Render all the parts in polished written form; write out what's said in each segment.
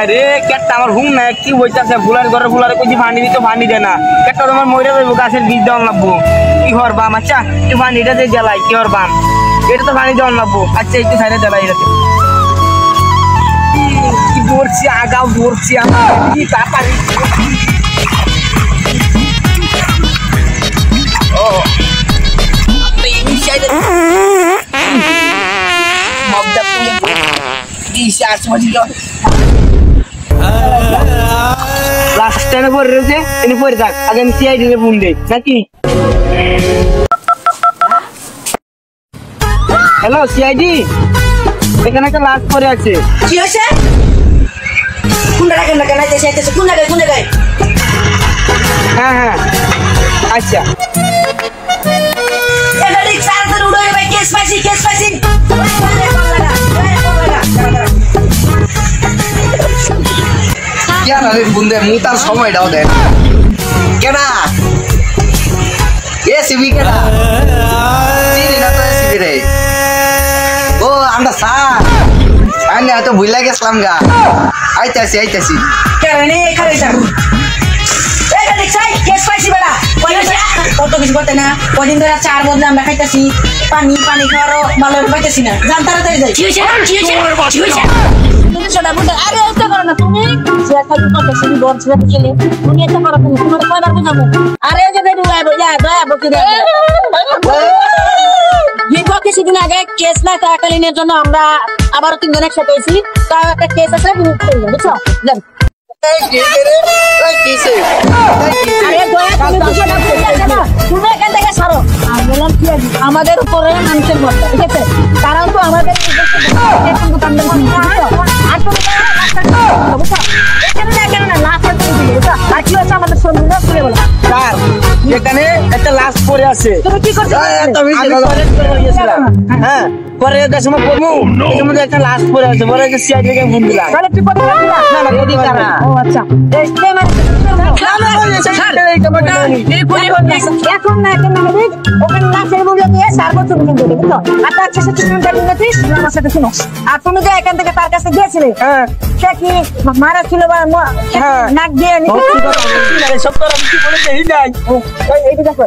রে কেটটা আমার হুম না কি বইতাছে ফুলার ঘরে ফুলারে কইছি পানি দিতে পানি দেয় না কেটটা তোমার মইরা যাইব গাছের বীজ দেওয়ান লাগবো কি হর বাম আচ্ছা তুই পানিটা দিয়ে জ্বালাই কি হর বাম এটা তো পানি দেওয়ান লাগবো আচ্ছা একটু সাইডে জ্বালাই এটাতে কি দৌড়ছি আগাও দৌড়ছি আমার কি তাড়াতাড়ি ও এই সাইডে মবদা পুলে কি সার্চ মাঝি লাস্ট টাইমে পড়ে রয়েছে তিনি পড়ে থাক আগে আমি সিআইডি রে ফোন দেই নাকি হ্যালো সিআইডি এখানে একটা লাস্ট পড়ে আছে কি হইছে কোন জায়গায় যাইতেছে কোন জায়গায় হ্যাঁ হ্যাঁ আচ্ছা এটা রিক সার্ভার উড়ে ভাই কেস পাইছি क्या ना रे बुंदे मुंह तार समय दाओ दे केना ए सीबी केना सीरी ना तो सीबी रे ओ आंदा सा आने तो भुला गेसलाम गा आइतासी কেনে খাইতা এটা রিক সাই কেস পাইছি বেটা কইছে কত কিছু করতে না কদিন ধরে চার বদলে আমরা খাইতাছি পানি খাওয়ারও ভালো পাইতাছি না জান তাড়াতাড়ি যাই কি হইছে তুমি শোনা বুঝা আরে এটা করো না তুমি যে খালি কথা শুনি বলছ না কি তুমি এটা করো তুমি তোমার কয়বার বুঝাবো আরে যে বেডু দয়া বকি দে এই কিছু দিন আগে কেস না টাকালিনের জন্য আমরা আবার তিনজন একসাথে হয়েছি তার একটা কেস আছে বুঝছো জান আমাদের উপরে মানুষের ভরসা ঠিক আছে তারাও তো আমাদের আর কি হচ্ছে আমাদের সঙ্গে খুলে বলো এখানে একটা লাশ পড়ে আছে তুমি কি করছো হ্যাঁ পরে একটা সময় পড়বো এর মধ্যে একটা লাশ পড়ে আছে পরে সিআইডি কে ফোন দিলাম তাহলে তুই কথা বলবি না না কোদি না ও আচ্ছা এখন না ওখানে না ফের বলে নিয়ে 4 বছর দিন ধরে বুঝছো আর তার কাছে তুমি দেখেছিস আমার সাথে শুনো আর তুমি যে এখান থেকে তার কাছে গিয়েছিলে হ্যাঁ সে কি মারা ছিল বা নাক দিয়ে সব তো আমি কি বলেছি এই নাই এইটা দেখো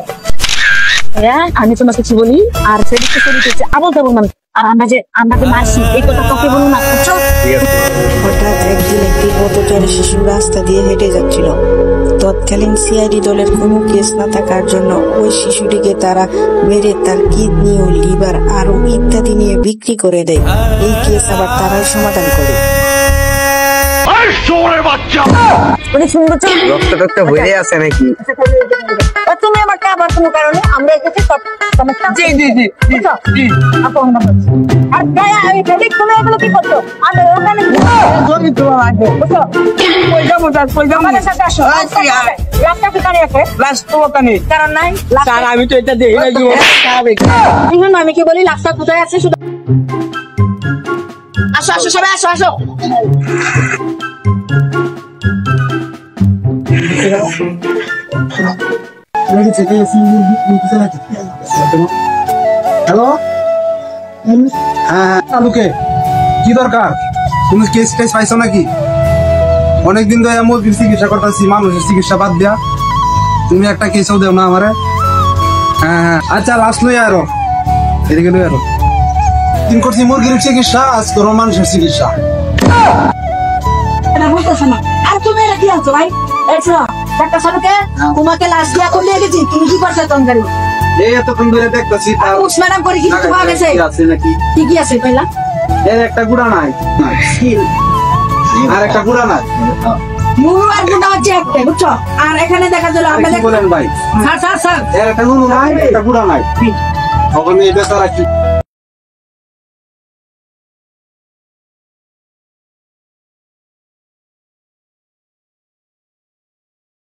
হ্যাঁ আমি তোমাকে কিছু বলি আর সেদিকে শুরু করছে আবল তাবল মানে আর আমরা যে মারছি এই কথা তোকে বলুন না বুঝছো হঠাৎ একদিন একটি পথচারী শিশু রাস্তা দিয়ে হেঁটে যাচ্ছিল তৎকালীন সিআইডি দলের কোনো কেস না থাকার জন্য ওই শিশুটিকে তারা মেরে তার কিডনি ও লিভার আরো ইত্যাদি নিয়ে বিক্রি করে দেয় এই কেস আবার তারাই সমাধান করে রক্ত হয়ে আছে নাকি তুমি আমাকে আবার কোনো কারণে আমরা এসেছি আর গায়া আমি যদি তুমি এগুলো কি করছো আমি ওখানে জমি তোমার লাগবে বুঝছো আমাদের সাথে আসো রাস্তা ঠিকানে আছে লাশ তো ওখানে কারণ নাই স্যার আমি তো এটা দেখি না আমি কি বলি রাস্তা কোথায় আছে শুধু আসো সবাই আসো হ্যালো হ্যাঁ তালুকে কি দরকার তুমি কেস পাইছো নাকি অনেকদিন ধরে মুরগির চিকিৎসা করতেছি মানুষের চিকিৎসা বাদ দিয়া তুমি একটা কেসও দেও না আমারে হ্যাঁ আচ্ছা লাস্ট লই আরো এদিকে লই আরো দিন করছি মুরগির চিকিৎসা আজ করো মানুষের চিকিৎসা এটা বুঝতেছ না আর তুমি এটা কি আছো ভাই এসো একটা সালুকে তোমাকে লাস্ট দিয়া করে গেছি তুমি কি করছো তঙ্গারি এই এতক্ষণ ধরে দেখতেছি উস ম্যাডাম করে কি তোমার কাছে আছে নাকি কি আছে কইলা এর একটা গুড়া নাই আর একটা গুড়া নাই নুনু আর গুড়া হচ্ছে একটা বুঝছো আর এখানে দেখা গেল আমাদের বলেন ভাই স্যার এর একটা নুনু নাই একটা গুড়া নাই ওখানে বেচারা কি